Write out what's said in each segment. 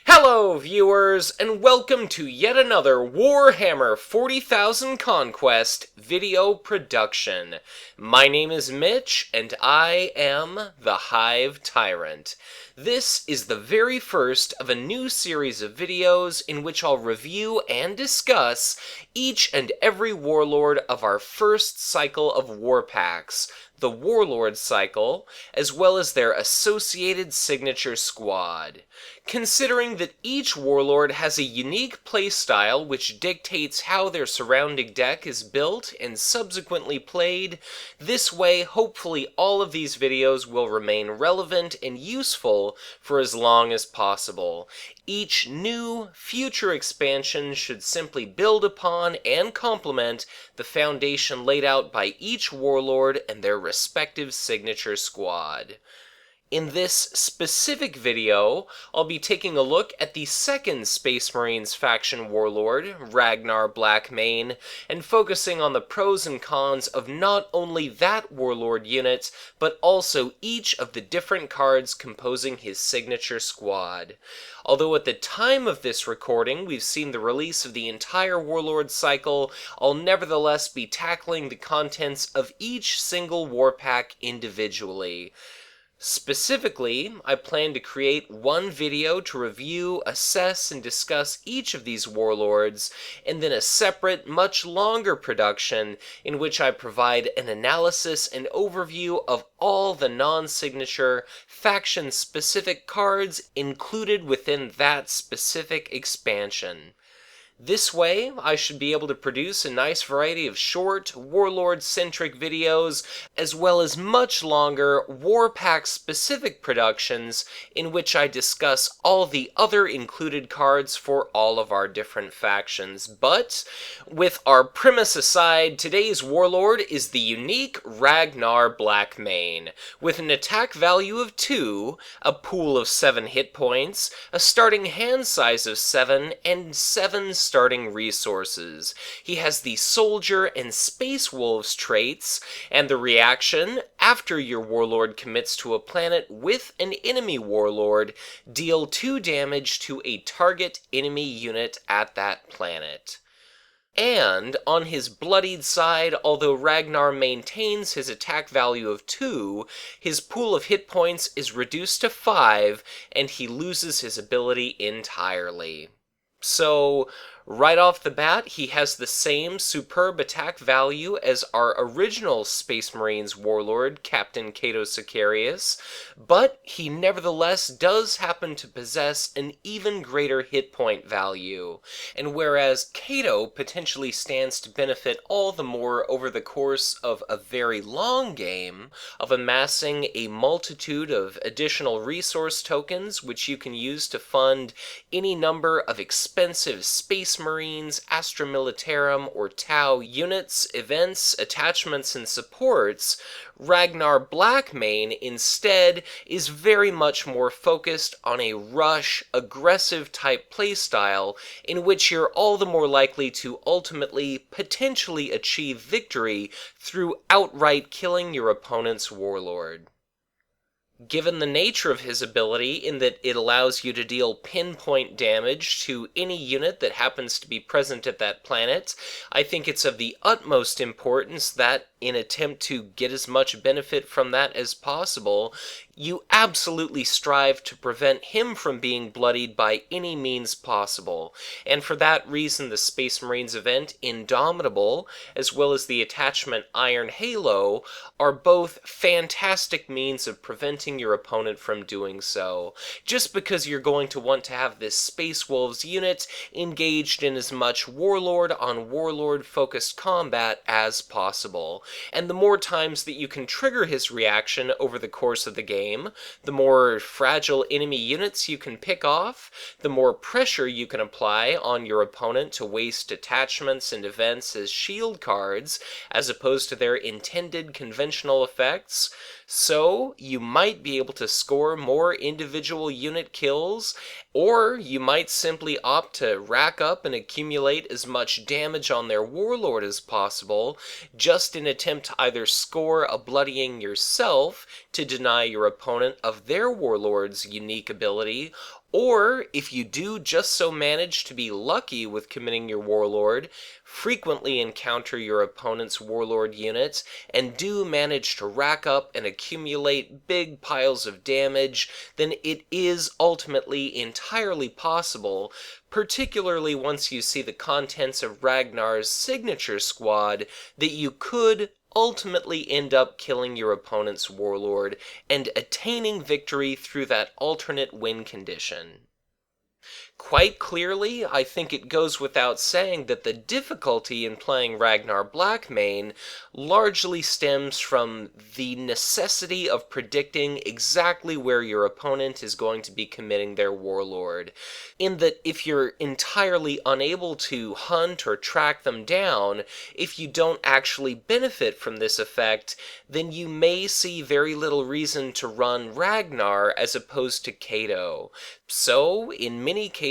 Hello, viewers, and welcome to yet another Warhammer 40,000 Conquest video production. My name is Mitch, and I am the Hive Tyrant. This is the very first of a new series of videos in which I'll review and discuss each and every Warlord of our first cycle of war packs, the Warlord cycle, as well as their associated signature squad. Considering that each Warlord has a unique playstyle which dictates how their surrounding deck is built and subsequently played, this way hopefully all of these videos will remain relevant and useful for as long as possible. Each new, future expansion should simply build upon and complement the foundation laid out by each Warlord and their respective signature squad. In this specific video, I'll be taking a look at the second Space Marines faction warlord, Ragnar Blackmane, and focusing on the pros and cons of not only that warlord unit, but also each of the different cards composing his signature squad. Although at the time of this recording we've seen the release of the entire warlord cycle, I'll nevertheless be tackling the contents of each single war pack individually. Specifically, I plan to create one video to review, assess, and discuss each of these warlords, and then a separate, much longer production in which I provide an analysis and overview of all the non-signature, faction-specific cards included within that specific expansion. This way, I should be able to produce a nice variety of short, Warlord-centric videos, as well as much longer, Warpack-specific productions, in which I discuss all the other included cards for all of our different factions. But, with our premise aside, today's Warlord is the unique Ragnar Blackmane, with an attack value of 2, a pool of 7 hit points, a starting hand size of 7, and 7 starting resources. He has the Soldier and Space Wolves traits, and the reaction, after your Warlord commits to a planet with an enemy Warlord, deal 2 damage to a target enemy unit at that planet. And, on his bloodied side, although Ragnar maintains his attack value of 2, his pool of hit points is reduced to 5, and he loses his ability entirely. So, right off the bat, he has the same superb attack value as our original Space Marines warlord, Captain Cato Sicarius, but he nevertheless does happen to possess an even greater hit point value. And whereas Cato potentially stands to benefit all the more over the course of a very long game, of amassing a multitude of additional resource tokens which you can use to fund any number of expensive Space Marines, Astra Militarum, or Tau units, events, attachments, and supports, Ragnar Blackmane instead is very much more focused on a rush, aggressive type playstyle in which you're all the more likely to ultimately potentially achieve victory through outright killing your opponent's warlord. Given the nature of his ability in that it allows you to deal pinpoint damage to any unit that happens to be present at that planet, I think it's of the utmost importance that, in attempt to get as much benefit from that as possible, you absolutely strive to prevent him from being bloodied by any means possible. And for that reason, the Space Marines event Indomitable, as well as the attachment Iron Halo, are both fantastic means of preventing your opponent from doing so, just because you're going to want to have this Space Wolves unit engaged in as much Warlord on Warlord focused combat as possible. And the more times that you can trigger his reaction over the course of the game, the more fragile enemy units you can pick off, the more pressure you can apply on your opponent to waste attachments and events as shield cards, as opposed to their intended conventional effects. So, you might be able to score more individual unit kills, or you might simply opt to rack up and accumulate as much damage on their warlord as possible, just in attempt to either score a bloodying yourself to deny your opponent of their warlord's unique ability, Or, if you do just so manage to be lucky with committing your Warlord, frequently encounter your opponent's Warlord units, and do manage to rack up and accumulate big piles of damage, then it is ultimately entirely possible, particularly once you see the contents of Ragnar's signature squad, that you could ultimately end up killing your opponent's Warlord and attaining victory through that alternate win condition. Quite clearly, I think it goes without saying that the difficulty in playing Ragnar Blackmane largely stems from the necessity of predicting exactly where your opponent is going to be committing their Warlord. In that if you're entirely unable to hunt or track them down, if you don't actually benefit from this effect, then you may see very little reason to run Ragnar as opposed to Kato. So, in many cases,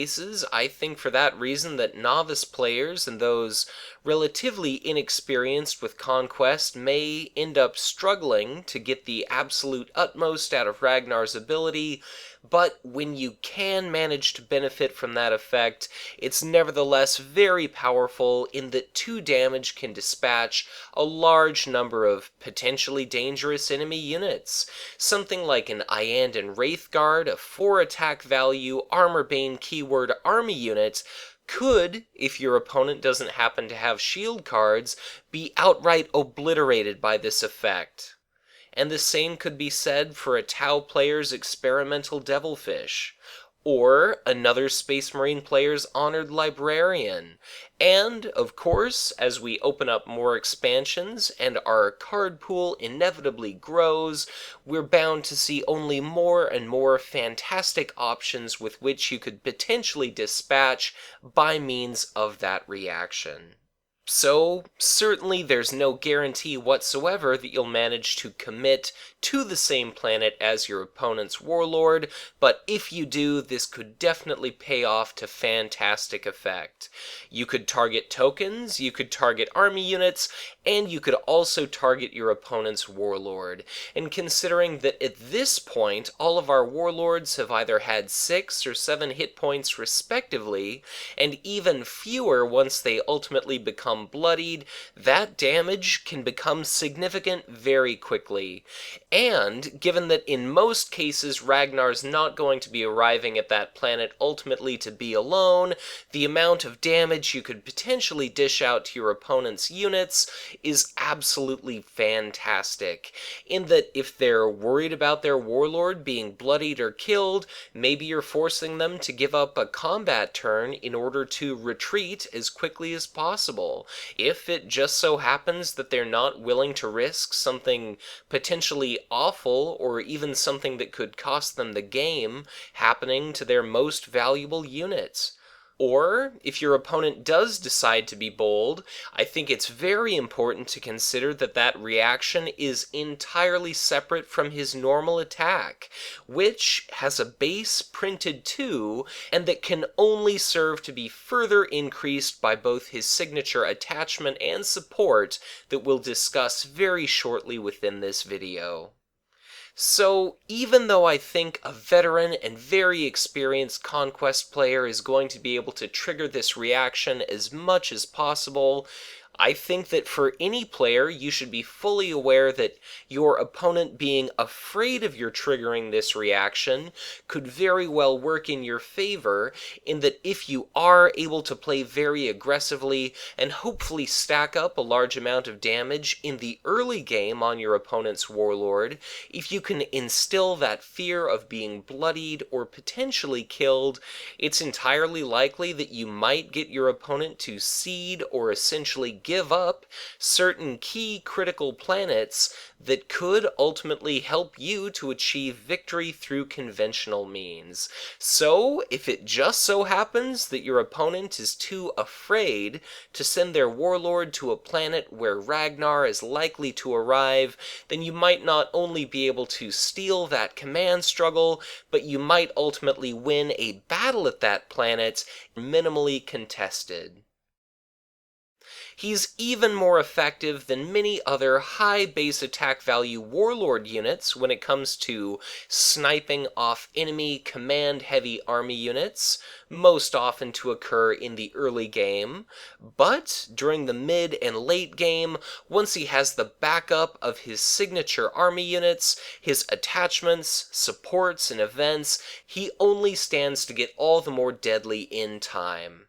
I think for that reason that novice players and those relatively inexperienced with Conquest may end up struggling to get the absolute utmost out of Ragnar's ability, but when you can manage to benefit from that effect, it's nevertheless very powerful in that 2 damage can dispatch a large number of potentially dangerous enemy units. Something like an Iandan Wraithguard, a 4 attack value, Armorbane keyword army unit, could, if your opponent doesn't happen to have shield cards, be outright obliterated by this effect. And the same could be said for a Tau player's Experimental Devilfish, or another Space Marine player's Honored Librarian. And, of course, as we open up more expansions and our card pool inevitably grows, we're bound to see only more and more fantastic options with which you could potentially dispatch by means of that reaction. So, certainly there's no guarantee whatsoever that you'll manage to commit to the same planet as your opponent's Warlord, but if you do, this could definitely pay off to fantastic effect. You could target tokens, you could target army units, and you could also target your opponent's Warlord. And considering that at this point, all of our Warlords have either had 6 or 7 hit points respectively, and even fewer once they ultimately become bloodied, that damage can become significant very quickly. And, given that in most cases Ragnar's not going to be arriving at that planet ultimately to be alone, the amount of damage you could potentially dish out to your opponent's units is absolutely fantastic. In that if they're worried about their Warlord being bloodied or killed, maybe you're forcing them to give up a combat turn in order to retreat as quickly as possible. If it just so happens that they're not willing to risk something potentially awful, or even something that could cost them the game, happening to their most valuable units. Or, if your opponent does decide to be bold, I think it's very important to consider that that reaction is entirely separate from his normal attack, which has a base printed too, and that can only serve to be further increased by both his signature attachment and support that we'll discuss very shortly within this video. So, even though I think a veteran and very experienced Conquest player is going to be able to trigger this reaction as much as possible, I think that for any player, you should be fully aware that your opponent being afraid of your triggering this reaction could very well work in your favor, in that if you are able to play very aggressively and hopefully stack up a large amount of damage in the early game on your opponent's Warlord, if you can instill that fear of being bloodied or potentially killed, it's entirely likely that you might get your opponent to cede or essentially give up certain key critical planets that could ultimately help you to achieve victory through conventional means. So, if it just so happens that your opponent is too afraid to send their Warlord to a planet where Ragnar is likely to arrive, then you might not only be able to steal that command struggle, but you might ultimately win a battle at that planet minimally contested. He's even more effective than many other high base attack value Warlord units when it comes to sniping off enemy command-heavy army units, most often to occur in the early game, but during the mid and late game, once he has the backup of his signature army units, his attachments, supports, and events, he only stands to get all the more deadly in time.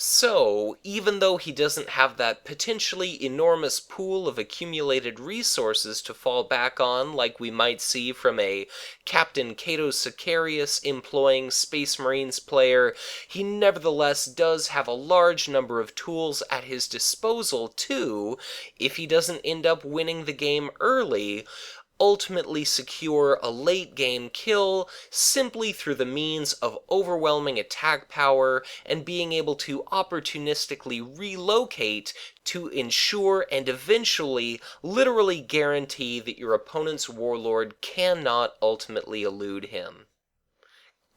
So, even though he doesn't have that potentially enormous pool of accumulated resources to fall back on like we might see from a Captain Cato Sicarius employing Space Marines player, he nevertheless does have a large number of tools at his disposal to, if he doesn't end up winning the game early, ultimately secure a late game kill simply through the means of overwhelming attack power and being able to opportunistically relocate to ensure and eventually literally guarantee that your opponent's warlord cannot ultimately elude him.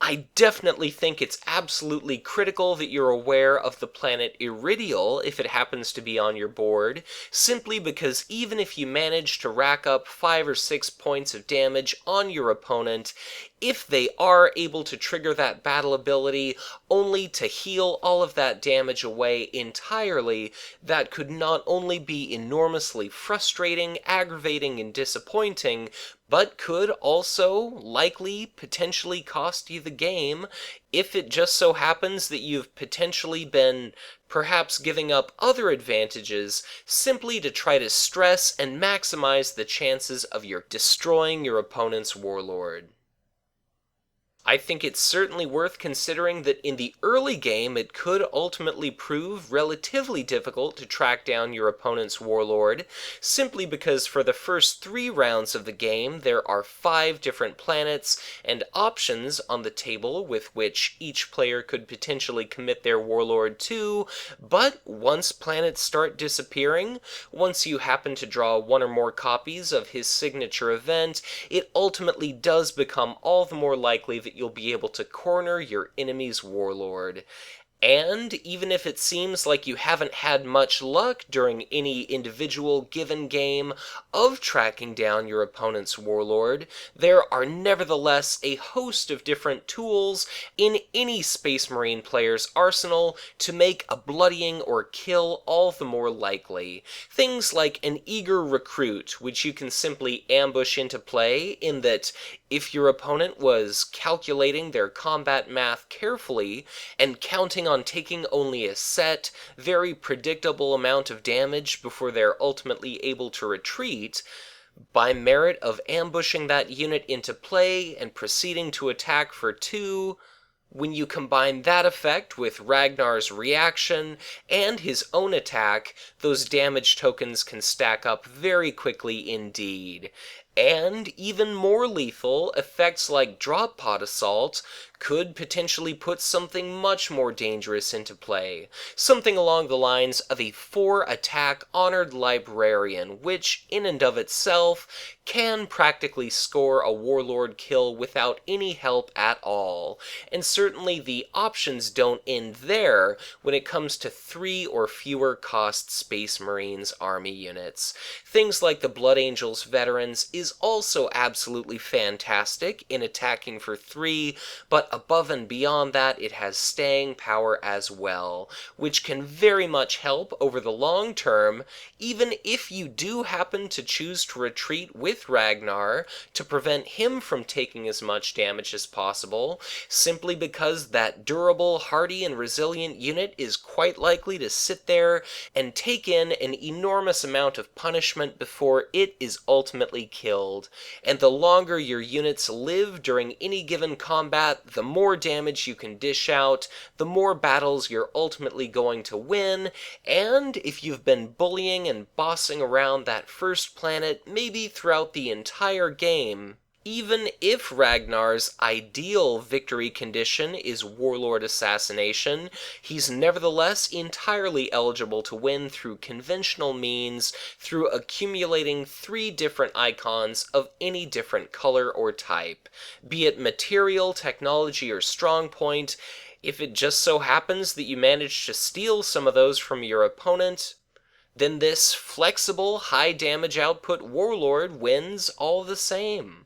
I definitely think it's absolutely critical that you're aware of the planet Iridial if it happens to be on your board, simply because even if you manage to rack up 5 or 6 points of damage on your opponent, if they are able to trigger that battle ability only to heal all of that damage away entirely, that could not only be enormously frustrating, aggravating, and disappointing, but could also likely potentially cost you the game if it just so happens that you've potentially been perhaps giving up other advantages simply to try to stress and maximize the chances of your destroying your opponent's warlord. I think it's certainly worth considering that in the early game it could ultimately prove relatively difficult to track down your opponent's warlord, simply because for the first 3 rounds of the game there are 5 different planets and options on the table with which each player could potentially commit their warlord to, but once planets start disappearing, once you happen to draw 1 or more copies of his signature event, it ultimately does become all the more likely that you'll be able to corner your enemy's warlord. And even if it seems like you haven't had much luck during any individual given game of tracking down your opponent's warlord, there are nevertheless a host of different tools in any Space Marine player's arsenal to make a bloodying or kill all the more likely. Things like an eager recruit, which you can simply ambush into play in that if your opponent was calculating their combat math carefully and counting on taking only a set, very predictable amount of damage before they're ultimately able to retreat, by merit of ambushing that unit into play and proceeding to attack for 2, when you combine that effect with Ragnar's reaction and his own attack, those damage tokens can stack up very quickly indeed. And even more lethal, effects like Drop Pod Assault could potentially put something much more dangerous into play. Something along the lines of a 4-attack Honored Librarian, which in and of itself can practically score a warlord kill without any help at all. And certainly the options don't end there when it comes to 3 or fewer cost Space Marines army units. Things like the Blood Angels Veterans is also absolutely fantastic in attacking for 3, but above and beyond that, it has staying power as well, which can very much help over the long term, even if you do happen to choose to retreat with Ragnar to prevent him from taking as much damage as possible, simply because that durable, hardy, and resilient unit is quite likely to sit there and take in an enormous amount of punishment before it is ultimately killed. And the longer your units live during any given combat, the more damage you can dish out, the more battles you're ultimately going to win, and if you've been bullying and bossing around that first planet maybe throughout the entire game, even if Ragnar's ideal victory condition is Warlord Assassination, he's nevertheless entirely eligible to win through conventional means, through accumulating 3 different icons of any different color or type. Be it material, technology, or strong point, If it just so happens that you manage to steal some of those from your opponent, then this flexible, high damage output Warlord wins all the same.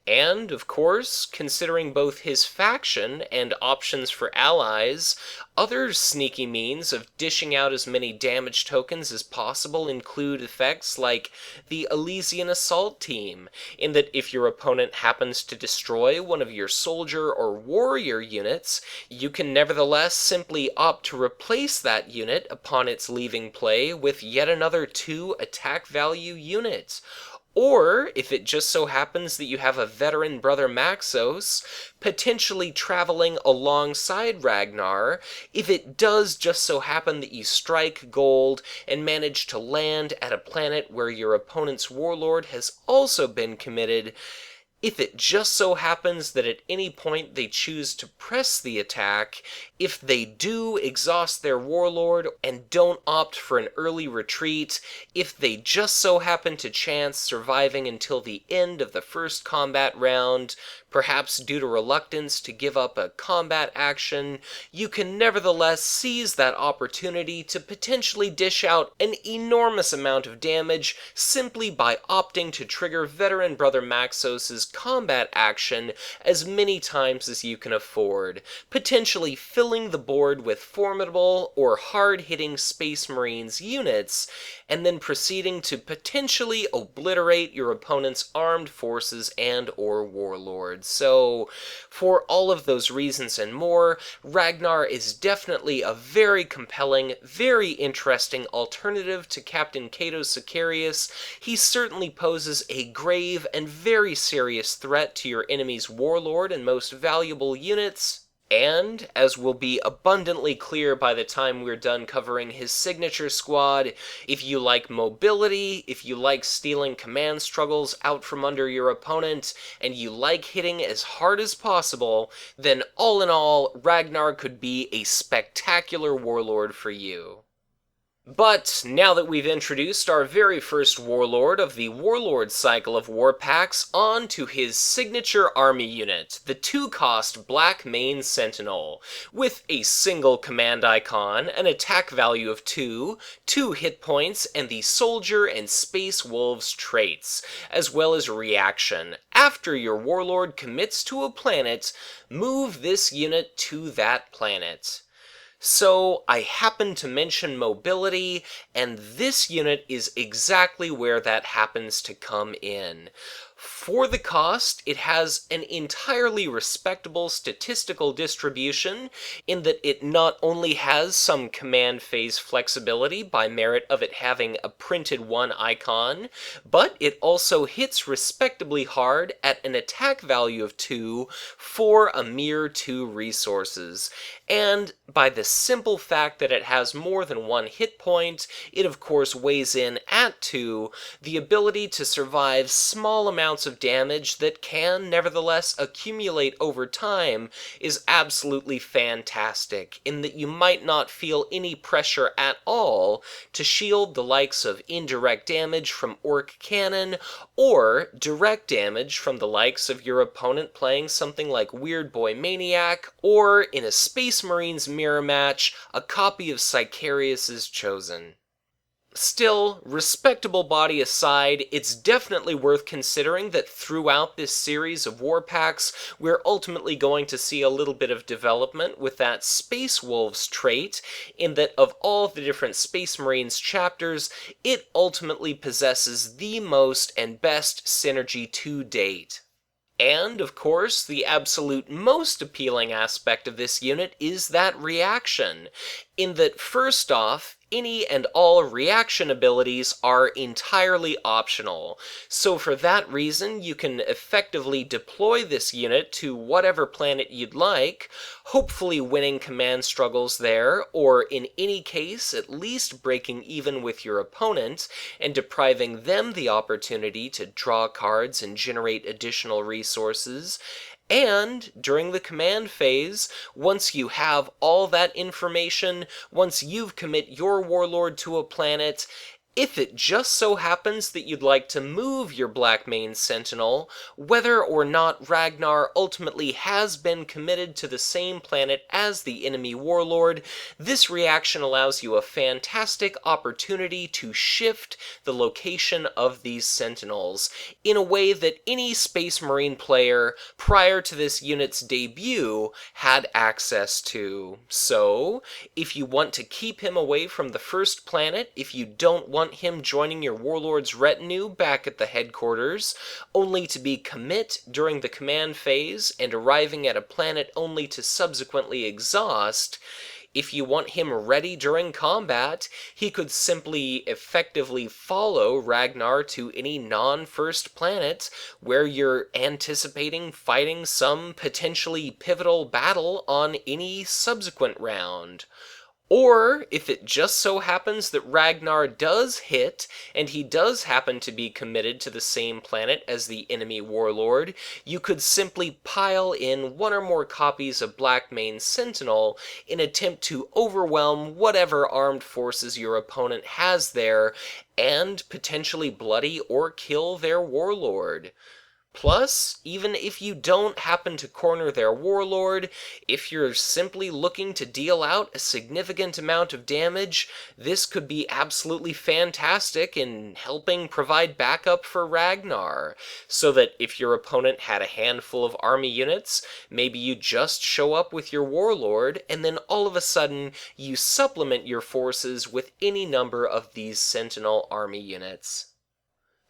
And, of course, considering both his faction and options for allies, other sneaky means of dishing out as many damage tokens as possible include effects like the Elysian Assault Team, in that if your opponent happens to destroy one of your soldier or warrior units, you can nevertheless simply opt to replace that unit upon its leaving play with yet another 2 attack value unit. Or, if it just so happens that you have a veteran brother Maxos, potentially traveling alongside Ragnar, if it does just so happen that you strike gold and manage to land at a planet where your opponent's warlord has also been committed, if it just so happens that at any point they choose to press the attack, if they do exhaust their warlord and don't opt for an early retreat, if they just so happen to chance surviving until the end of the first combat round, perhaps due to reluctance to give up a combat action, you can nevertheless seize that opportunity to potentially dish out an enormous amount of damage simply by opting to trigger veteran brother Maxos' combat action as many times as you can afford, potentially filling the board with formidable or hard-hitting Space Marines units, and then proceeding to potentially obliterate your opponent's armed forces and or warlords. So, for all of those reasons and more, Ragnar is definitely a very compelling, very interesting alternative to Captain Cato Sicarius. He certainly poses a grave and very serious threat to your enemy's warlord and most valuable units. And, as will be abundantly clear by the time we're done covering his signature squad, if you like mobility, if you like stealing command struggles out from under your opponent, and you like hitting as hard as possible, then all in all, Ragnar could be a spectacular warlord for you. But now that we've introduced our very first warlord of the Warlord cycle of war packs, on to his signature army unit, the 2-cost Blackmane Sentinel, with a single command icon, an attack value of 2, 2 hit points, and the Soldier and Space Wolves traits, as well as reaction. After your warlord commits to a planet, move this unit to that planet. So, I happen to mention mobility, and this unit is exactly where that happens to come in. For the cost, it has an entirely respectable statistical distribution in that it not only has some command phase flexibility by merit of it having a printed 1 icon, but it also hits respectably hard at an attack value of 2 for a mere 2 resources. And by the simple fact that it has more than 1 hit point, it of course weighs in at 2, the ability to survive small amounts of damage that can nevertheless accumulate over time is absolutely fantastic, in that you might not feel any pressure at all to shield the likes of indirect damage from Orc Cannon, or direct damage from the likes of your opponent playing something like Weird Boy Maniac, or in a Space Marines mirror match, a copy of Sicarius' Chosen. Still, respectable body aside, it's definitely worth considering that throughout this series of war packs, we're ultimately going to see a little bit of development with that Space Wolves trait, in that of all the different Space Marines chapters, it ultimately possesses the most and best synergy to date. And, of course, the absolute most appealing aspect of this unit is that reaction, in that first off, any and all reaction abilities are entirely optional, so for that reason you can effectively deploy this unit to whatever planet you'd like, hopefully winning command struggles there, or in any case at least breaking even with your opponent and depriving them the opportunity to draw cards and generate additional resources. And, during the command phase, once you have all that information, once you've commit your warlord to a planet, If it just so happens that you'd like to move your Blackmane Sentinel, whether or not Ragnar ultimately has been committed to the same planet as the enemy Warlord, this reaction allows you a fantastic opportunity to shift the location of these Sentinels in a way that any Space Marine player prior to this unit's debut had access to. So, if you want to keep him away from the first planet, if you don't want him joining your Warlord's retinue back at the headquarters, only to be commit during the command phase and arriving at a planet only to subsequently exhaust, if you want him ready during combat, he could simply effectively follow Ragnar to any non-first planet where you're anticipating fighting some potentially pivotal battle on any subsequent round. Or, if it just so happens that Ragnar does hit, and he does happen to be committed to the same planet as the enemy Warlord, you could simply pile in one or more copies of Blackmane Sentinel in attempt to overwhelm whatever armed forces your opponent has there, and potentially bloody or kill their Warlord. Plus, even if you don't happen to corner their Warlord, if you're simply looking to deal out a significant amount of damage, this could be absolutely fantastic in helping provide backup for Ragnar, so that if your opponent had a handful of army units, maybe you just show up with your Warlord, and then all of a sudden you supplement your forces with any number of these Sentinel army units.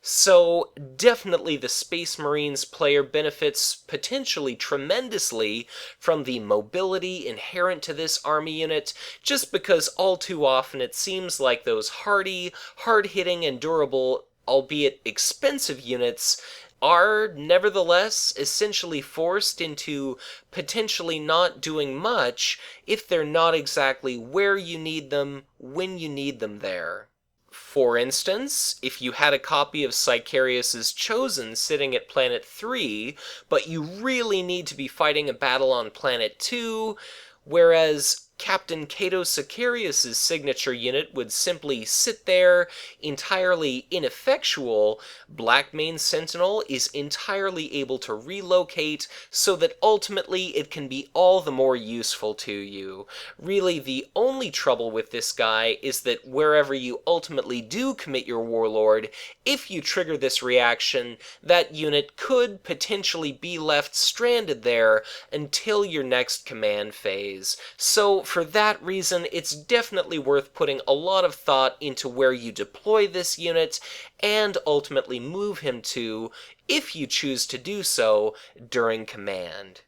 So, definitely the Space Marines player benefits potentially tremendously from the mobility inherent to this army unit, just because all too often it seems like those hardy, hard-hitting, and durable, albeit expensive units, are nevertheless essentially forced into potentially not doing much if they're not exactly where you need them, when you need them there. For instance, if you had a copy of Sicarius's Chosen sitting at Planet 3, but you really need to be fighting a battle on Planet 2, whereas Captain Cato Sicarius's signature unit would simply sit there, entirely ineffectual, Blackmane Sentinel is entirely able to relocate so that ultimately it can be all the more useful to you. Really, the only trouble with this guy is that wherever you ultimately do commit your Warlord, if you trigger this reaction, that unit could potentially be left stranded there until your next command phase. So, for that reason, it's definitely worth putting a lot of thought into where you deploy this unit and ultimately move him to, if you choose to do so, during command.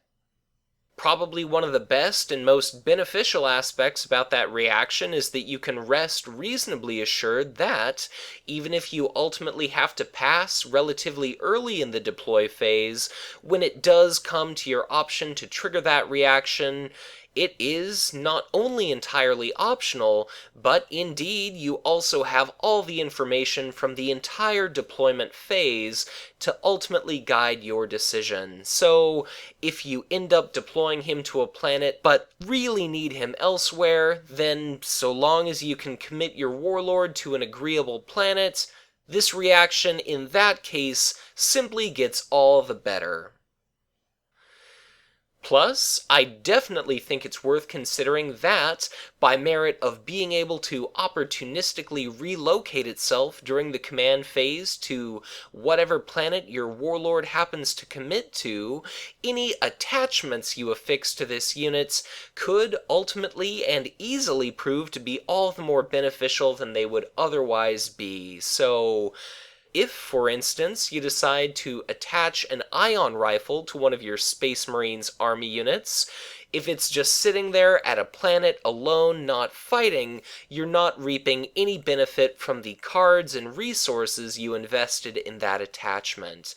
Probably one of the best and most beneficial aspects about that reaction is that you can rest reasonably assured that, even if you ultimately have to pass relatively early in the deploy phase, when it does come to your option to trigger that reaction, it is not only entirely optional, but indeed you also have all the information from the entire deployment phase to ultimately guide your decision. So, if you end up deploying him to a planet but really need him elsewhere, then so long as you can commit your Warlord to an agreeable planet, this reaction in that case simply gets all the better. Plus, I definitely think it's worth considering that, by merit of being able to opportunistically relocate itself during the command phase to whatever planet your Warlord happens to commit to, any attachments you affix to this unit could ultimately and easily prove to be all the more beneficial than they would otherwise be. So, if, for instance, you decide to attach an ion rifle to one of your Space Marines army units, if it's just sitting there at a planet alone not fighting, you're not reaping any benefit from the cards and resources you invested in that attachment.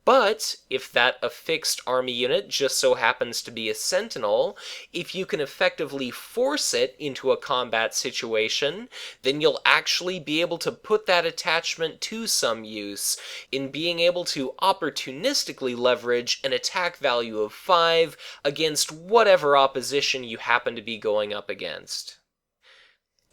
But if that affixed army unit just so happens to be a Sentinel, if you can effectively force it into a combat situation, then you'll actually be able to put that attachment to some use in being able to opportunistically leverage an attack value of 5 against whatever opposition you happen to be going up against.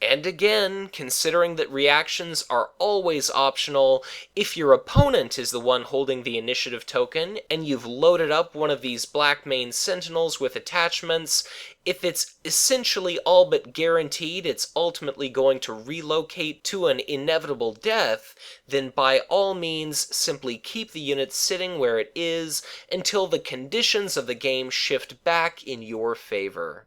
And again, considering that reactions are always optional, if your opponent is the one holding the initiative token, and you've loaded up one of these Blackmane Sentinels with attachments, if it's essentially all but guaranteed it's ultimately going to relocate to an inevitable death, then by all means simply keep the unit sitting where it is until the conditions of the game shift back in your favor.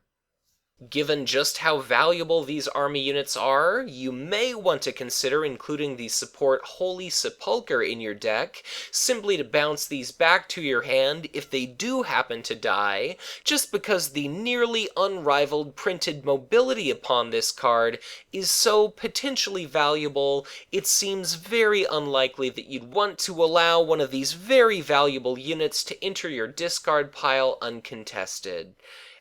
Given just how valuable these army units are, you may want to consider including the support Holy Sepulchre in your deck, simply to bounce these back to your hand if they do happen to die, just because the nearly unrivaled printed mobility upon this card is so potentially valuable, it seems very unlikely that you'd want to allow one of these very valuable units to enter your discard pile uncontested.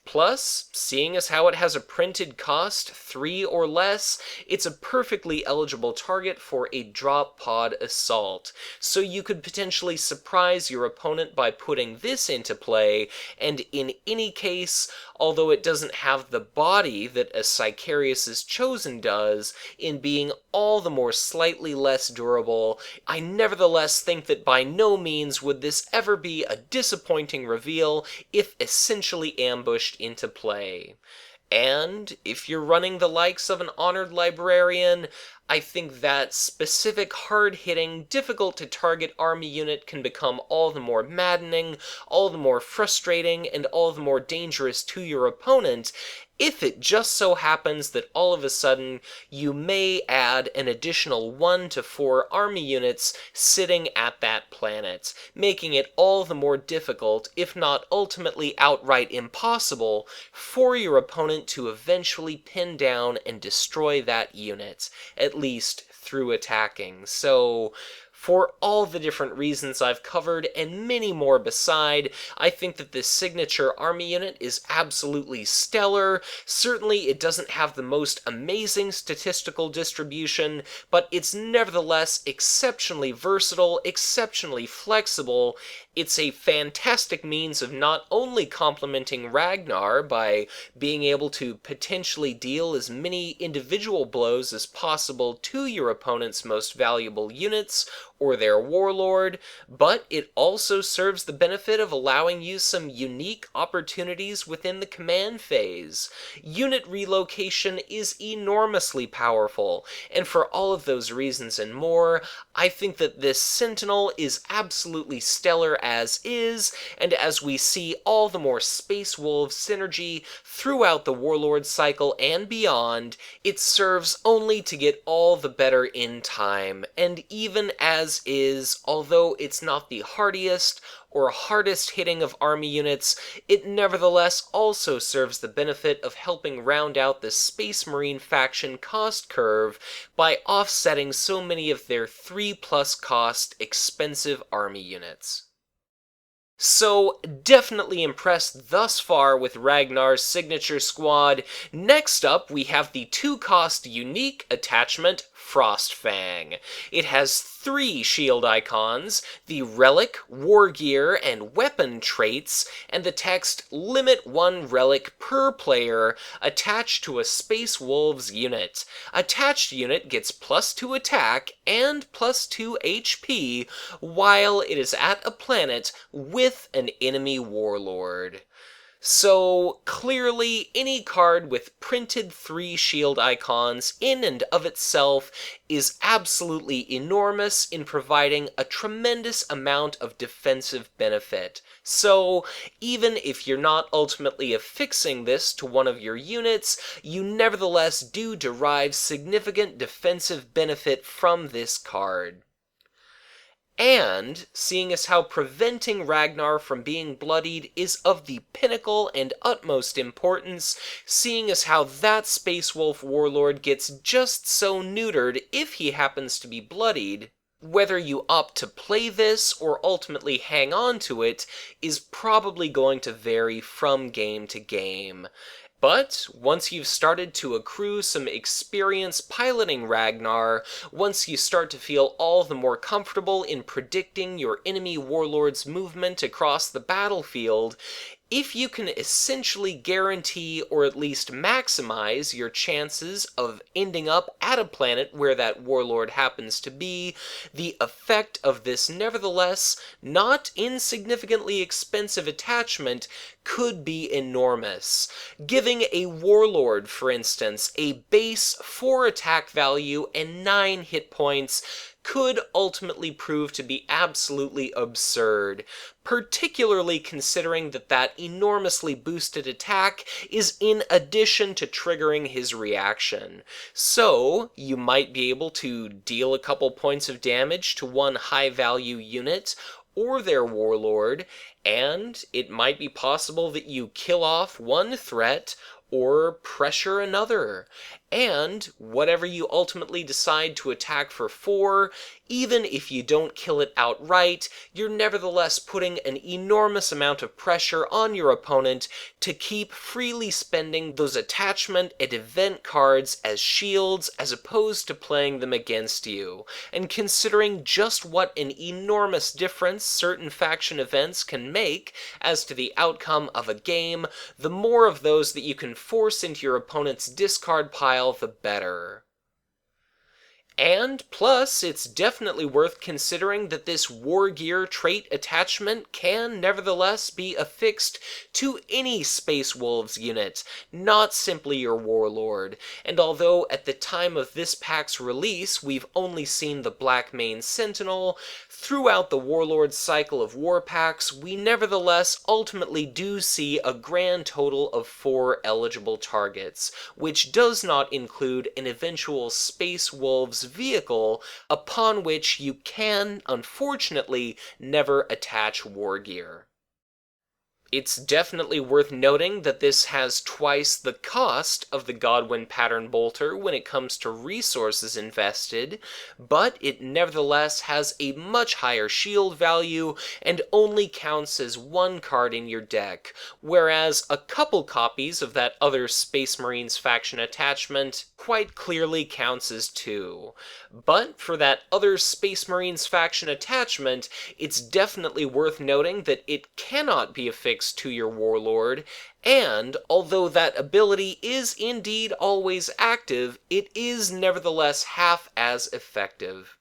Plus, seeing as how it has a printed cost 3 or less, it's a perfectly eligible target for a drop pod assault, so you could potentially surprise your opponent by putting this into play, and in any case, although it doesn't have the body that a Sicarius' Chosen does, in being all the more slightly less durable, I nevertheless think that by no means would this ever be a disappointing reveal if essentially ambushed into play. And if you're running the likes of an Honored Librarian, I think that specific hard-hitting, difficult-to-target army unit can become all the more maddening, all the more frustrating, and all the more dangerous to your opponent if it just so happens that all of a sudden you may add an additional 1 to 4 army units sitting at that planet, making it all the more difficult, if not ultimately outright impossible, for your opponent to eventually pin down and destroy that unit, at least through attacking. So, for all the different reasons I've covered, and many more beside, I think that this signature army unit is absolutely stellar. Certainly it doesn't have the most amazing statistical distribution, but it's nevertheless exceptionally versatile, exceptionally flexible. It's a fantastic means of not only complementing Ragnar by being able to potentially deal as many individual blows as possible to your opponent's most valuable units, or their Warlord, but it also serves the benefit of allowing you some unique opportunities within the command phase. Unit relocation is enormously powerful, and for all of those reasons and more, I think that this Sentinel is absolutely stellar as is, and as we see all the more Space Wolves synergy throughout the Warlord cycle and beyond, it serves only to get all the better in time, and even as is, although it's not the hardiest or hardest hitting of army units, it nevertheless also serves the benefit of helping round out the Space Marine faction cost curve by offsetting so many of their 3+ cost expensive army units. So, definitely impressed thus far with Ragnar's signature squad. Next up, we have the 2-cost unique attachment, Frost Fang. It has 3 shield icons, the relic, war gear, and weapon traits, and the text limit 1 relic per player attached to a Space Wolves unit. Attached unit gets +2 attack and +2 HP while it is at a planet with an enemy Warlord. So, clearly, any card with printed 3 shield icons in and of itself is absolutely enormous in providing a tremendous amount of defensive benefit. So, even if you're not ultimately affixing this to one of your units, you nevertheless do derive significant defensive benefit from this card. And, seeing as how preventing Ragnar from being bloodied is of the pinnacle and utmost importance, seeing as how that Space Wolf Warlord gets just so neutered if he happens to be bloodied, whether you opt to play this or ultimately hang on to it is probably going to vary from game to game. But once you've started to accrue some experience piloting Ragnar, once you start to feel all the more comfortable in predicting your enemy warlord's movement across the battlefield, if you can essentially guarantee or at least maximize your chances of ending up at a planet where that Warlord happens to be, the effect of this nevertheless not insignificantly expensive attachment could be enormous. Giving a Warlord, for instance, a base 4 attack value and 9 hit points could ultimately prove to be absolutely absurd, particularly considering that that enormously boosted attack is in addition to triggering his reaction. So, you might be able to deal a couple points of damage to one high-value unit, or their Warlord, and it might be possible that you kill off one threat, or pressure another. And whatever you ultimately decide to attack for 4, even if you don't kill it outright, you're nevertheless putting an enormous amount of pressure on your opponent to keep freely spending those attachment and event cards as shields as opposed to playing them against you. And considering just what an enormous difference certain faction events can make as to the outcome of a game, the more of those that you can force into your opponent's discard pile, the better. And plus, it's definitely worth considering that this War Gear trait attachment can nevertheless be affixed to any Space Wolves unit, not simply your Warlord. And although at the time of this pack's release we've only seen the Blackmane Sentinel, throughout the Warlord cycle of war packs, we nevertheless ultimately do see a grand total of 4 eligible targets, which does not include an eventual Space Wolves vehicle upon which you can, unfortunately, never attach war gear. It's definitely worth noting that this has twice the cost of the Godwin Pattern Bolter when it comes to resources invested, but it nevertheless has a much higher shield value and only counts as 1 card in your deck, whereas a couple copies of that other Space Marines faction attachment quite clearly counts as 2. But for that other Space Marines faction attachment, it's definitely worth noting that it cannot be affixed to your Warlord, and although that ability is indeed always active, it is nevertheless half as effective.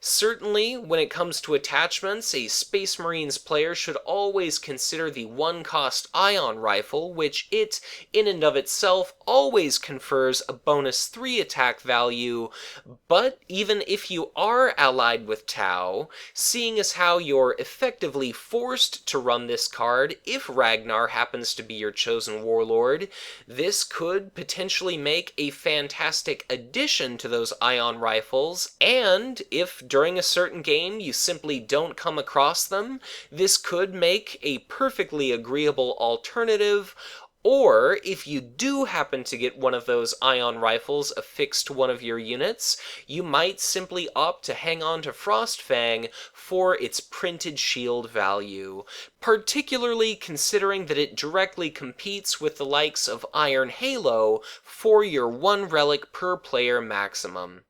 Certainly, when it comes to attachments, a Space Marines player should always consider the 1-cost Ion Rifle, which it, in and of itself, always confers a bonus 3 attack value, but even if you are allied with Tau, seeing as how you're effectively forced to run this card if Ragnar happens to be your chosen Warlord, this could potentially make a fantastic addition to those Ion Rifles, and if during a certain game you simply don't come across them, this could make a perfectly agreeable alternative. Or, if you do happen to get one of those Ion Rifles affixed to one of your units, you might simply opt to hang on to Frostfang for its printed shield value, particularly considering that it directly competes with the likes of Iron Halo for your 1 relic per player maximum.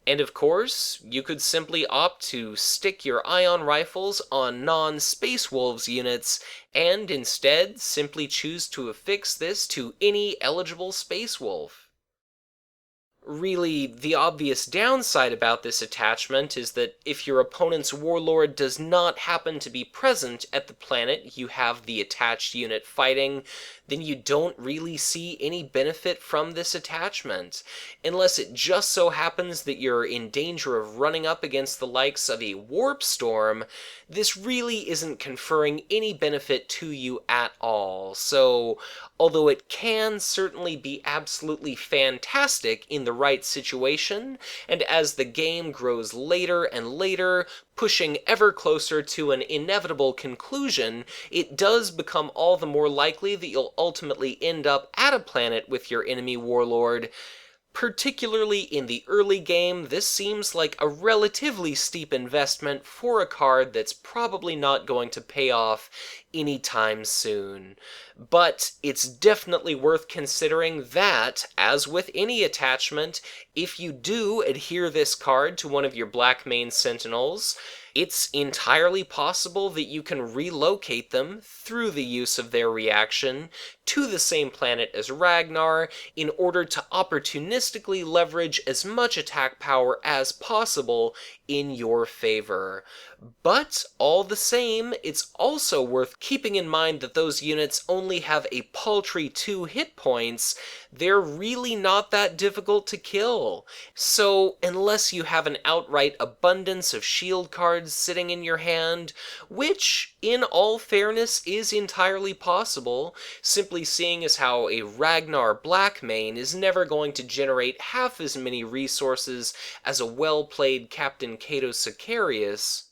And of course, you could simply opt to stick your Ion Rifles on non-Space Wolves units, and instead simply choose to affix this to any eligible Space Wolf. Really, the obvious downside about this attachment is that if your opponent's Warlord does not happen to be present at the planet you have the attached unit fighting, then you don't really see any benefit from this attachment. Unless it just so happens that you're in danger of running up against the likes of a Warp Storm, this really isn't conferring any benefit to you at all. So, although it can certainly be absolutely fantastic in the right situation, and as the game grows later and later, pushing ever closer to an inevitable conclusion, it does become all the more likely that you'll ultimately end up at a planet with your enemy Warlord. Particularly in the early game, this seems like a relatively steep investment for a card that's probably not going to pay off anytime soon. But it's definitely worth considering that, as with any attachment, if you do adhere this card to one of your Blackmane Sentinels, it's entirely possible that you can relocate them through the use of their reaction to the same planet as Ragnar in order to opportunistically leverage as much attack power as possible in your favor. But all the same, it's also worth keeping in mind that those units only have a paltry 2 hit points. They're really not that difficult to kill. So unless you have an outright abundance of shield cards sitting in your hand, which in all fairness is entirely possible, simply seeing as how a Ragnar Blackmane is never going to generate half as many resources as a well-played Captain Cato Sicarius,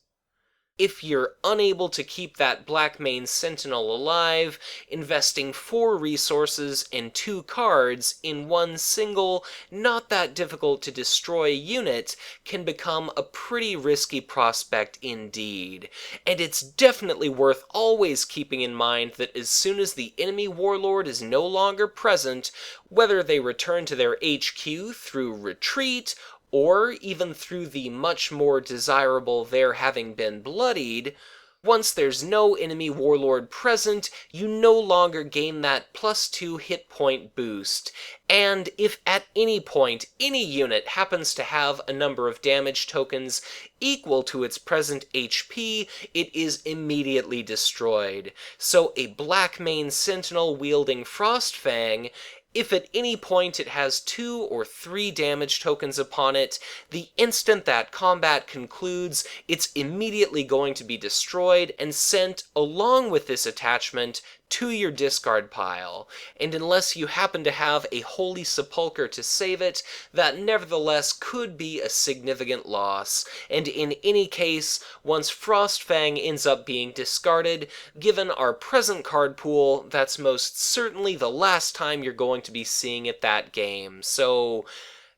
if you're unable to keep that Blackmane Sentinel alive, investing 4 resources and 2 cards in one single, not that difficult to destroy unit can become a pretty risky prospect indeed. And it's definitely worth always keeping in mind that as soon as the enemy Warlord is no longer present, whether they return to their HQ through retreat, or even through the much more desirable their having been bloodied, once there's no enemy Warlord present, you no longer gain that +2 hit point boost. And if at any point any unit happens to have a number of damage tokens equal to its present HP, it is immediately destroyed. So a Blackmane Sentinel wielding Frostfang, if at any point it has 2 or 3 damage tokens upon it, the instant that combat concludes, it's immediately going to be destroyed and sent along with this attachment to your discard pile. And unless you happen to have a Holy Sepulchre to save it, that nevertheless could be a significant loss. And in any case, once Frostfang ends up being discarded, given our present card pool, that's most certainly the last time you're going to be seeing it that game. So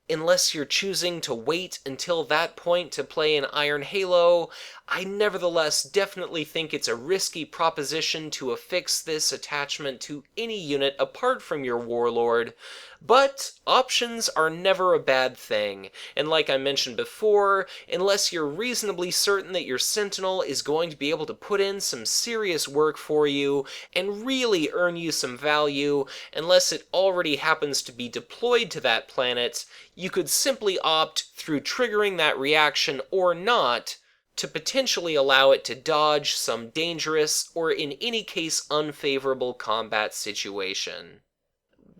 unless you're choosing to wait until that point to play an Iron Halo, I nevertheless definitely think it's a risky proposition to affix this attachment to any unit apart from your Warlord, but options are never a bad thing, and like I mentioned before, unless you're reasonably certain that your Sentinel is going to be able to put in some serious work for you and really earn you some value, unless it already happens to be deployed to that planet, you could simply opt, through triggering that reaction or not, to potentially allow it to dodge some dangerous, or in any case unfavorable combat situation.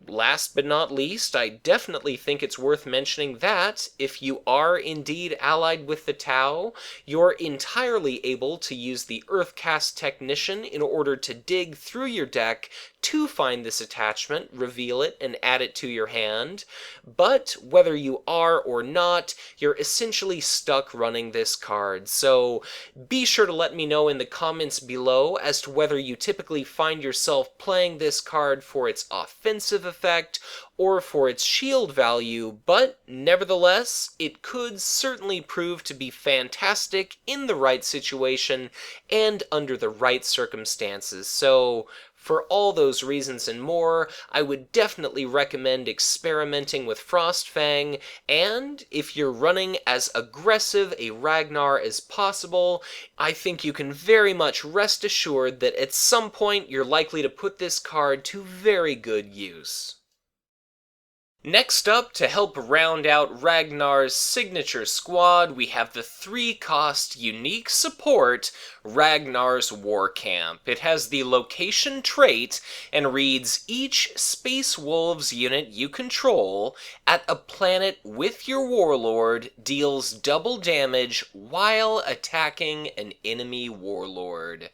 Last but not least, I definitely think it's worth mentioning that, if you are indeed allied with the Tau, you're entirely able to use the Earthcast Technician in order to dig through your deck to find this attachment, reveal it, and add it to your hand. But whether you are or not, you're essentially stuck running this card. So be sure to let me know in the comments below as to whether you typically find yourself playing this card for its offensive effect or for its shield value, but nevertheless, it could certainly prove to be fantastic in the right situation and under the right circumstances. So for all those reasons and more, I would definitely recommend experimenting with Frostfang, and if you're running as aggressive a Ragnar as possible, I think you can very much rest assured that at some point you're likely to put this card to very good use. Next up, to help round out Ragnar's signature squad, we have the 3-cost unique support, Ragnar's War Camp. It has the location trait and reads, each Space Wolves unit you control at a planet with your Warlord deals double damage while attacking an enemy Warlord.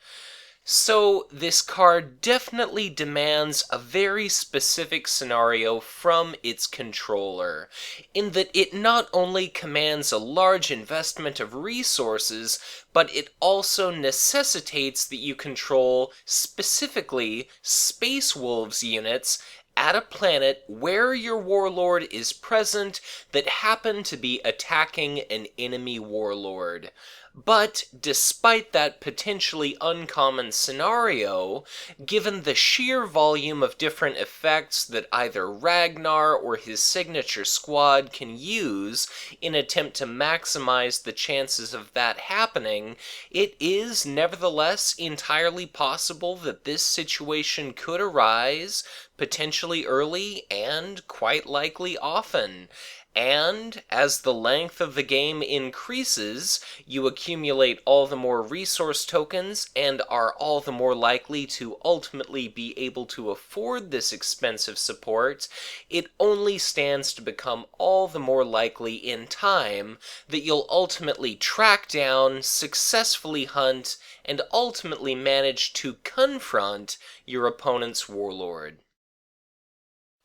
So this card definitely demands a very specific scenario from its controller, in that it not only commands a large investment of resources, but it also necessitates that you control, specifically, Space Wolves units at a planet where your Warlord is present that happen to be attacking an enemy Warlord. But despite that potentially uncommon scenario, given the sheer volume of different effects that either Ragnar or his signature squad can use in attempt to maximize the chances of that happening, it is nevertheless entirely possible that this situation could arise, potentially early and quite likely often. And as the length of the game increases, you accumulate all the more resource tokens and are all the more likely to ultimately be able to afford this expensive support. It only stands to become all the more likely in time that you'll ultimately track down, successfully hunt, and ultimately manage to confront your opponent's warlord.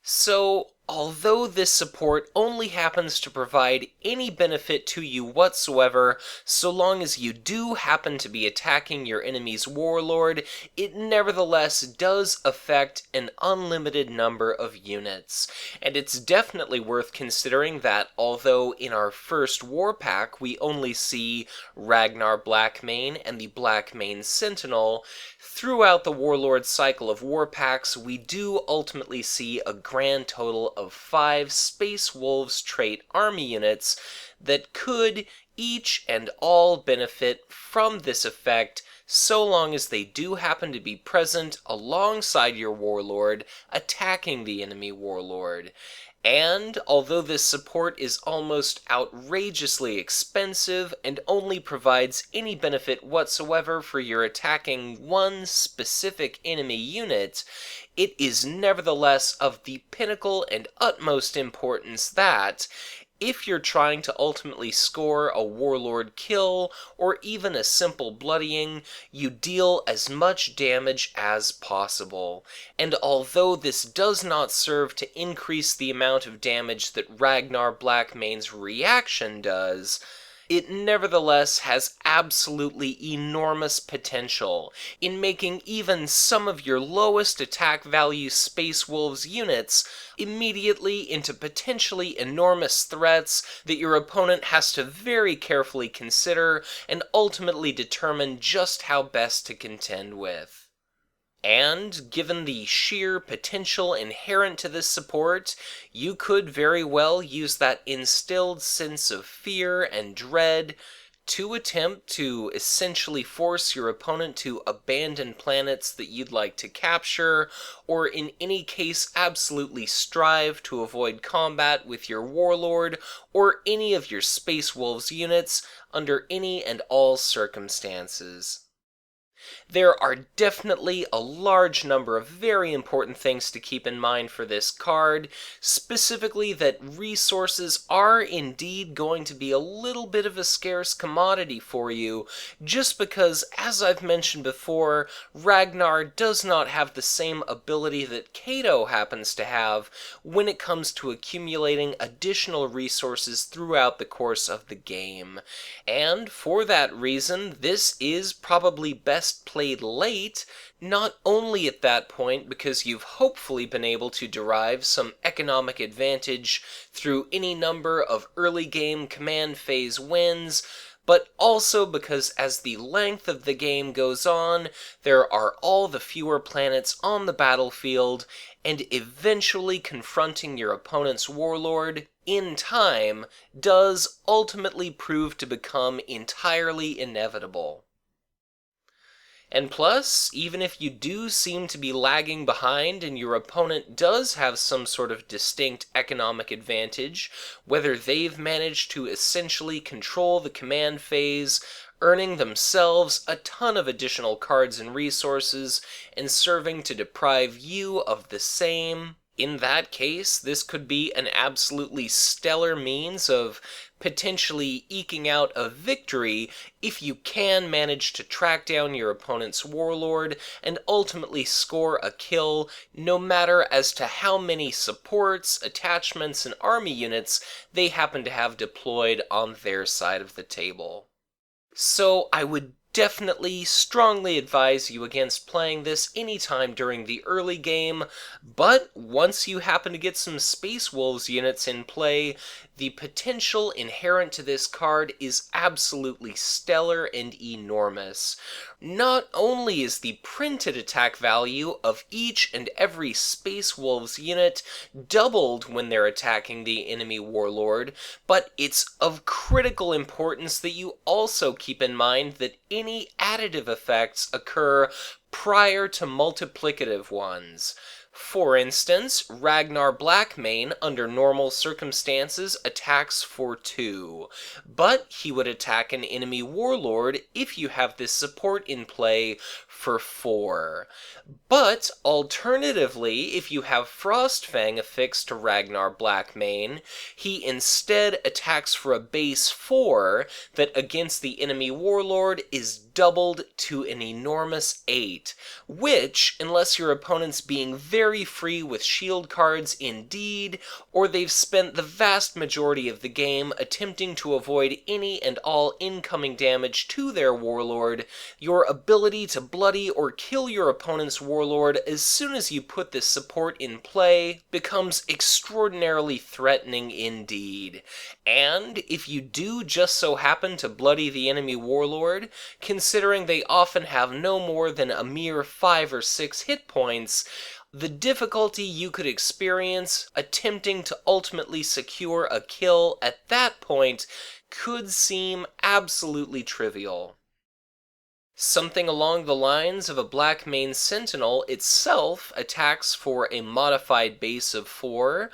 So, although this support only happens to provide any benefit to you whatsoever, so long as you do happen to be attacking your enemy's warlord, it nevertheless does affect an unlimited number of units. And it's definitely worth considering that although in our first war pack we only see Ragnar Blackmane and the Blackmane Sentinel, throughout the Warlord cycle of war packs we do ultimately see a grand total of 5 Space Wolves trait army units that could each and all benefit from this effect so long as they do happen to be present alongside your warlord attacking the enemy warlord. And although this support is almost outrageously expensive and only provides any benefit whatsoever for your attacking one specific enemy unit, it is nevertheless of the pinnacle and utmost importance that, if you're trying to ultimately score a warlord kill, or even a simple bloodying, you deal as much damage as possible. And although this does not serve to increase the amount of damage that Ragnar Blackmane's reaction does, it nevertheless has absolutely enormous potential in making even some of your lowest attack value Space Wolves units immediately into potentially enormous threats that your opponent has to very carefully consider and ultimately determine just how best to contend with. And given the sheer potential inherent to this support, you could very well use that instilled sense of fear and dread to attempt to essentially force your opponent to abandon planets that you'd like to capture, or in any case absolutely strive to avoid combat with your warlord or any of your Space Wolves units under any and all circumstances. There are definitely a large number of very important things to keep in mind for this card, specifically that resources are indeed going to be a little bit of a scarce commodity for you, just because, as I've mentioned before, Ragnar does not have the same ability that Kato happens to have when it comes to accumulating additional resources throughout the course of the game. And for that reason, this is probably best played late, not only at that point because you've hopefully been able to derive some economic advantage through any number of early game command phase wins, but also because as the length of the game goes on, there are all the fewer planets on the battlefield, and eventually confronting your opponent's warlord in time does ultimately prove to become entirely inevitable. And plus, even if you do seem to be lagging behind and your opponent does have some sort of distinct economic advantage, whether they've managed to essentially control the command phase, earning themselves a ton of additional cards and resources, and serving to deprive you of the same, in that case, this could be an absolutely stellar means of potentially eking out a victory if you can manage to track down your opponent's warlord and ultimately score a kill, no matter as to how many supports, attachments, and army units they happen to have deployed on their side of the table. So I would definitely strongly advise you against playing this anytime during the early game, but once you happen to get some Space Wolves units in play, the potential inherent to this card is absolutely stellar and enormous. Not only is the printed attack value of each and every Space Wolves unit doubled when they're attacking the enemy Warlord, but it's of critical importance that you also keep in mind that any additive effects occur prior to multiplicative ones. For instance, Ragnar Blackmane, under normal circumstances, attacks for 2, but he would attack an enemy Warlord if you have this support in play for 4. But, alternatively, if you have Frost Fang affixed to Ragnar Blackmane, he instead attacks for a base 4 that against the enemy Warlord is doubled to an enormous 8, which, unless your opponent's being very free with shield cards indeed, or they've spent the vast majority of the game attempting to avoid any and all incoming damage to their Warlord, your ability to bloody or kill your opponent's Warlord as soon as you put this support in play becomes extraordinarily threatening indeed. And if you do just so happen to bloody the enemy Warlord, considering they often have no more than a mere 5 or 6 hit points, the difficulty you could experience attempting to ultimately secure a kill at that point could seem absolutely trivial. Something along the lines of a Blackmane Sentinel itself attacks for a modified base of 4,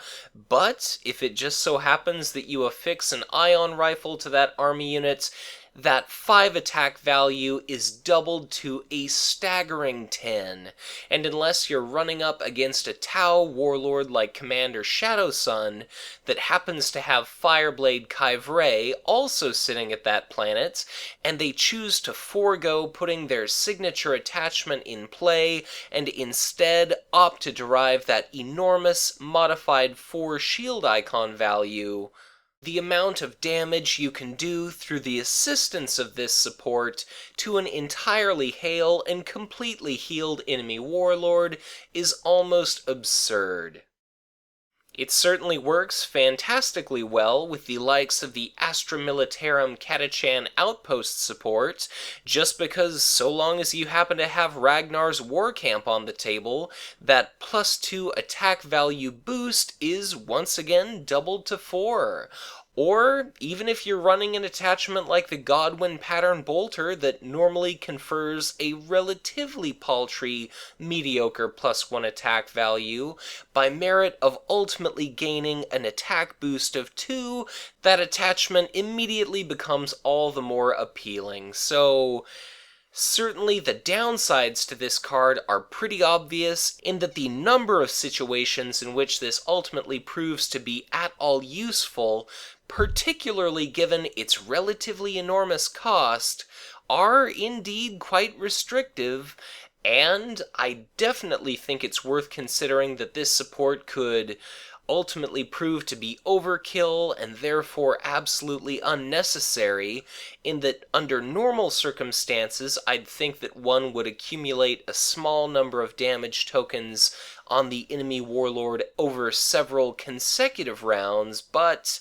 but if it just so happens that you affix an ion rifle to that army unit, that 5 attack value is doubled to a staggering 10, and unless you're running up against a Tau Warlord like Commander Shadowsun that happens to have Fireblade Kyvray also sitting at that planet, and they choose to forego putting their signature attachment in play and instead opt to derive that enormous modified 4 shield icon value, the amount of damage you can do through the assistance of this support to an entirely hale and completely healed enemy Warlord is almost absurd. It certainly works fantastically well with the likes of the Astra Militarum Catachan Outpost support, just because so long as you happen to have Ragnar's War Camp on the table, that +2 attack value boost is once again doubled to 4. Or, even if you're running an attachment like the Godwin Pattern Bolter that normally confers a relatively paltry, mediocre +1 attack value, by merit of ultimately gaining an attack boost of 2, that attachment immediately becomes all the more appealing. So, certainly the downsides to this card are pretty obvious in that the number of situations in which this ultimately proves to be at all useful, particularly given its relatively enormous cost, are indeed quite restrictive, and I definitely think it's worth considering that this support could ultimately prove to be overkill and therefore absolutely unnecessary, in that under normal circumstances I'd think that one would accumulate a small number of damage tokens on the enemy Warlord over several consecutive rounds, but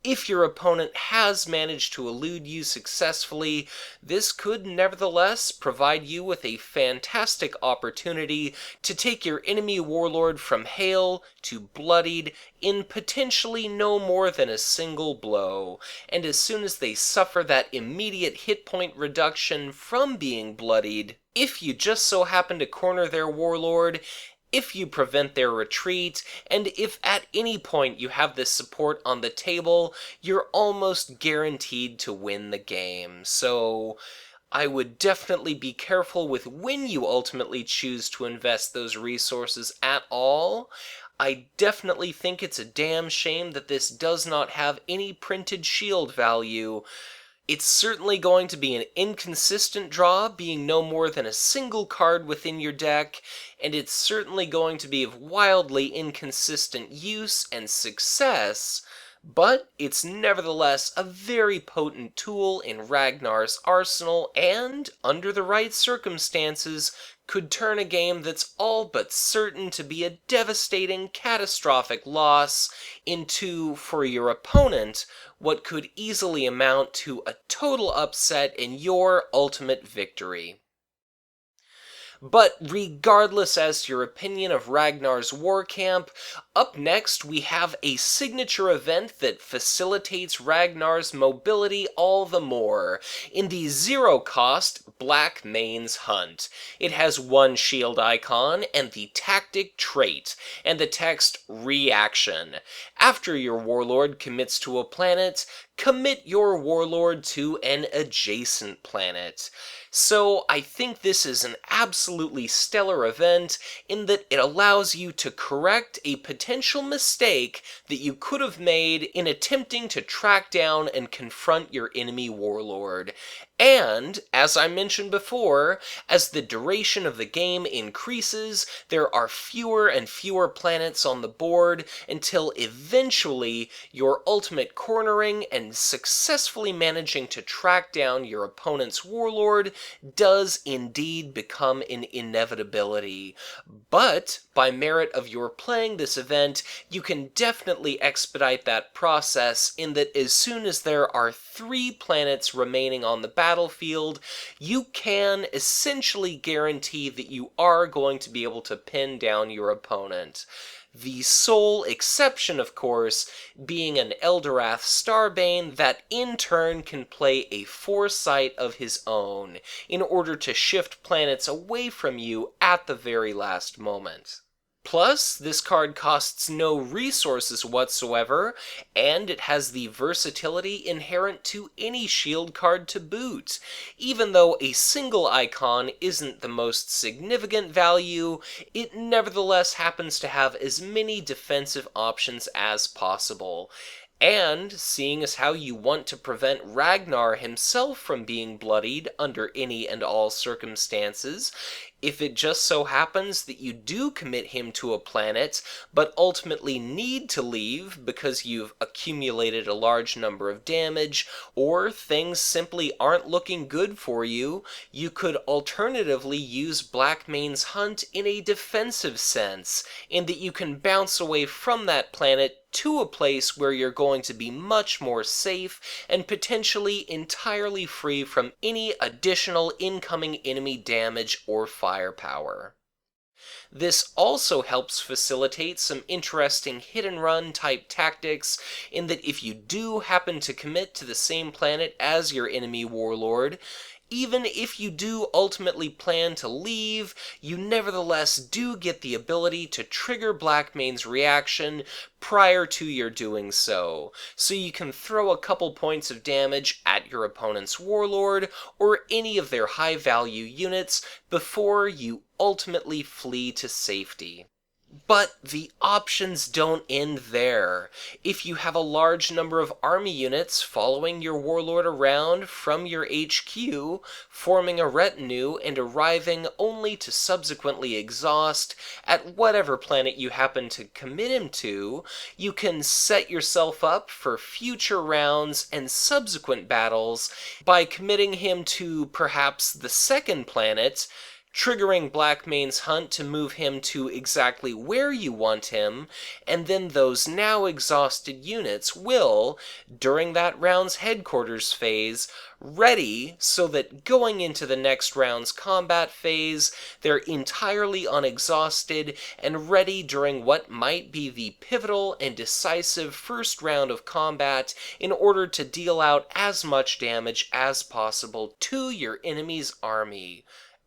if your opponent has managed to elude you successfully, this could nevertheless provide you with a fantastic opportunity to take your enemy Warlord from hale to bloodied in potentially no more than a single blow, and as soon as they suffer that immediate hit point reduction from being bloodied, if you just so happen to corner their Warlord, if you prevent their retreat, and if at any point you have this support on the table, you're almost guaranteed to win the game. So I would definitely be careful with when you ultimately choose to invest those resources at all. I definitely think it's a damn shame that this does not have any printed shield value. It's certainly going to be an inconsistent draw, being no more than a single card within your deck, and it's certainly going to be of wildly inconsistent use and success, But it's nevertheless a very potent tool in Ragnar's arsenal and, under the right circumstances, could turn a game that's all but certain to be a devastating, catastrophic loss into, for your opponent, what could easily amount to a total upset in your ultimate victory. But regardless as to your opinion of Ragnar's war camp, up next we have a signature event that facilitates Ragnar's mobility all the more, in the zero-cost Blackmane's Hunt. It has one shield icon and the tactic trait, and the text reaction. After your warlord commits to a planet, commit your warlord to an adjacent planet. So I think this is an absolutely stellar event in that it allows you to correct a potential mistake that you could have made in attempting to track down and confront your enemy warlord. And, as I mentioned before, as the duration of the game increases, there are fewer and fewer planets on the board until eventually your ultimate cornering and successfully managing to track down your opponent's warlord does indeed become an inevitability. But, by merit of your playing this event, you can definitely expedite that process in that as soon as there are 3 planets remaining on the battlefield, you can essentially guarantee that you are going to be able to pin down your opponent. The sole exception, of course, being an Eldorath Starbane that in turn can play a foresight of his own in order to shift planets away from you at the very last moment. Plus, this card costs no resources whatsoever, and it has the versatility inherent to any shield card to boot. Even though a single icon isn't the most significant value, it nevertheless happens to have as many defensive options as possible. And, seeing as how you want to prevent Ragnar himself from being bloodied under any and all circumstances, if it just so happens that you do commit him to a planet, but ultimately need to leave because you've accumulated a large number of damage, or things simply aren't looking good for you, you could alternatively use Blackmane's Hunt in a defensive sense, in that you can bounce away from that planet to a place where you're going to be much more safe and potentially entirely free from any additional incoming enemy damage or firepower. This also helps facilitate some interesting hit-and-run type tactics in that if you do happen to commit to the same planet as your enemy warlord, even if you do ultimately plan to leave, you nevertheless do get the ability to trigger Blackmane's reaction prior to your doing so. So you can throw a couple points of damage at your opponent's warlord or any of their high-value units before you ultimately flee to safety. But the options don't end there. If you have a large number of army units following your warlord around from your HQ, forming a retinue and arriving only to subsequently exhaust at whatever planet you happen to commit him to, you can set yourself up for future rounds and subsequent battles by committing him to perhaps the second planet, triggering Blackmane's Hunt to move him to exactly where you want him, and then those now exhausted units will, during that round's headquarters phase, ready so that going into the next round's combat phase, they're entirely unexhausted and ready during what might be the pivotal and decisive first round of combat in order to deal out as much damage as possible to your enemy's army.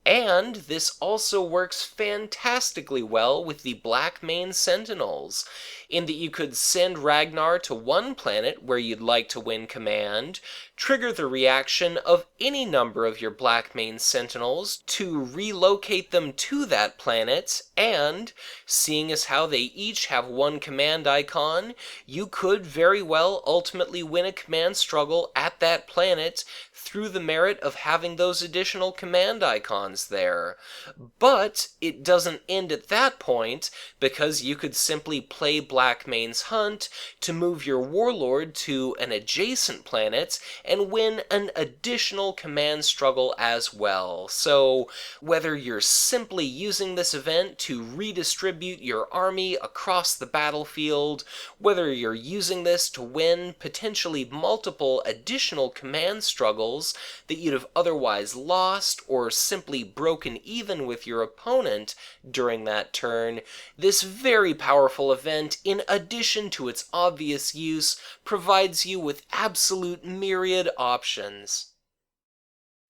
And this also works fantastically well with the Blackmane Sentinels, in that you could send Ragnar to one planet where you'd like to win command, trigger the reaction of any number of your Blackmane Sentinels to relocate them to that planet, and, seeing as how they each have one command icon, you could very well ultimately win a command struggle at that planet through the merit of having those additional command icons there. But it doesn't end at that point, because you could simply play Blackmane's Hunt to move your Warlord to an adjacent planet and win an additional command struggle as well. So whether you're simply using this event to redistribute your army across the battlefield, whether you're using this to win potentially multiple additional command struggles that you'd have otherwise lost or simply broken even with your opponent during that turn, this very powerful event, in addition to its obvious use, provides you with absolute myriad options.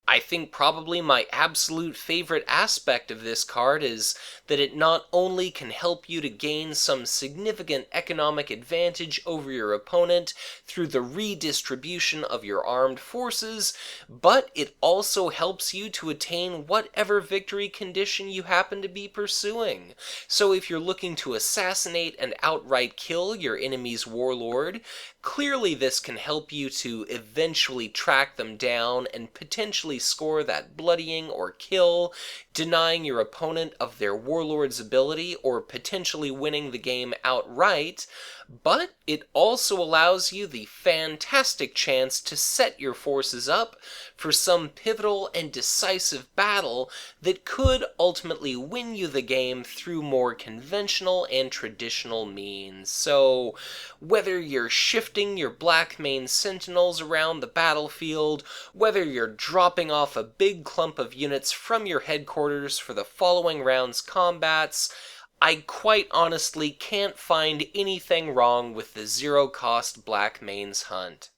I think probably my absolute favorite aspect of this card is that it not only can help you to gain some significant economic advantage over your opponent through the redistribution of your armed forces, but it also helps you to attain whatever victory condition you happen to be pursuing. So if you're looking to assassinate and outright kill your enemy's warlord, clearly this can help you to eventually track them down and potentially score that bloodying or kill, denying your opponent of their warlord's ability or potentially winning the game outright. But it also allows you the fantastic chance to set your forces up for some pivotal and decisive battle that could ultimately win you the game through more conventional and traditional means. So whether you're shifting your Blackmane Sentinels around the battlefield, whether you're dropping off a big clump of units from your headquarters for the following round's combats, I quite honestly can't find anything wrong with the zero-cost Blackmane's Hunt.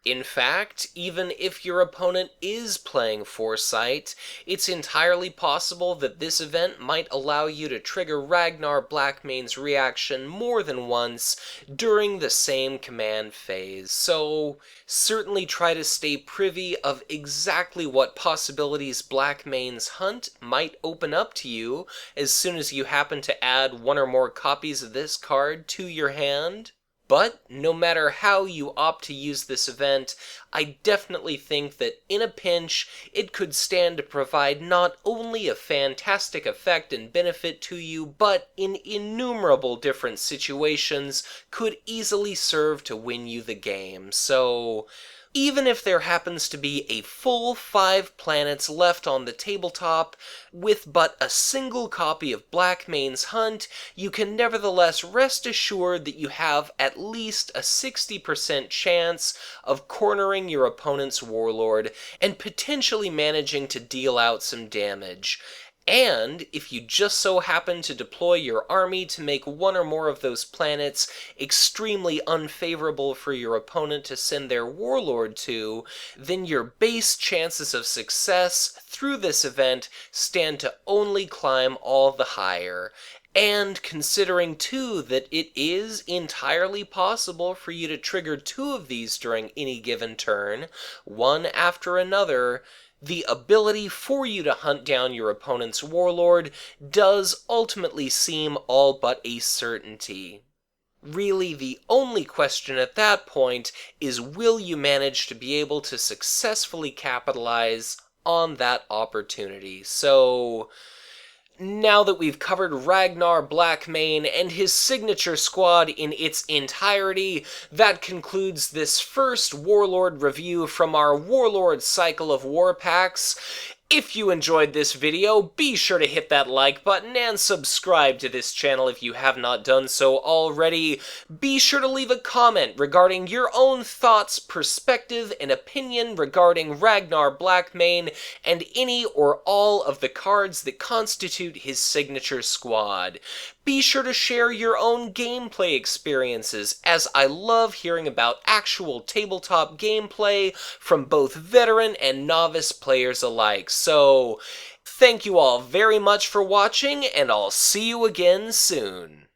In fact, even if your opponent is playing Foresight, it's entirely possible that this event might allow you to trigger Ragnar Blackmane's reaction more than once during the same command phase. So certainly try to stay privy of exactly what possibilities Blackmane's Hunt might open up to you as soon as you happen to add one or more copies of this card to your hand. But no matter how you opt to use this event, I definitely think that in a pinch, it could stand to provide not only a fantastic effect and benefit to you, but in innumerable different situations could easily serve to win you the game. So even if there happens to be a full 5 planets left on the tabletop, with but a single copy of Blackmane's Hunt, you can nevertheless rest assured that you have at least a 60% chance of cornering your opponent's warlord and potentially managing to deal out some damage. And if you just so happen to deploy your army to make one or more of those planets extremely unfavorable for your opponent to send their warlord to, then your base chances of success through this event stand to only climb all the higher. And considering too that it is entirely possible for you to trigger 2 of these during any given turn, one after another, the ability for you to hunt down your opponent's warlord does ultimately seem all but a certainty. Really, the only question at that point is, will you manage to be able to successfully capitalize on that opportunity? So now that we've covered Ragnar Blackmane and his signature squad in its entirety, that concludes this first Warlord review from our Warlord cycle of war packs. If you enjoyed this video, be sure to hit that like button and subscribe to this channel if you have not done so already. Be sure to leave a comment regarding your own thoughts, perspective, and opinion regarding Ragnar Blackmane and any or all of the cards that constitute his signature squad. Be sure to share your own gameplay experiences, as I love hearing about actual tabletop gameplay from both veteran and novice players alike. So, thank you all very much for watching, and I'll see you again soon.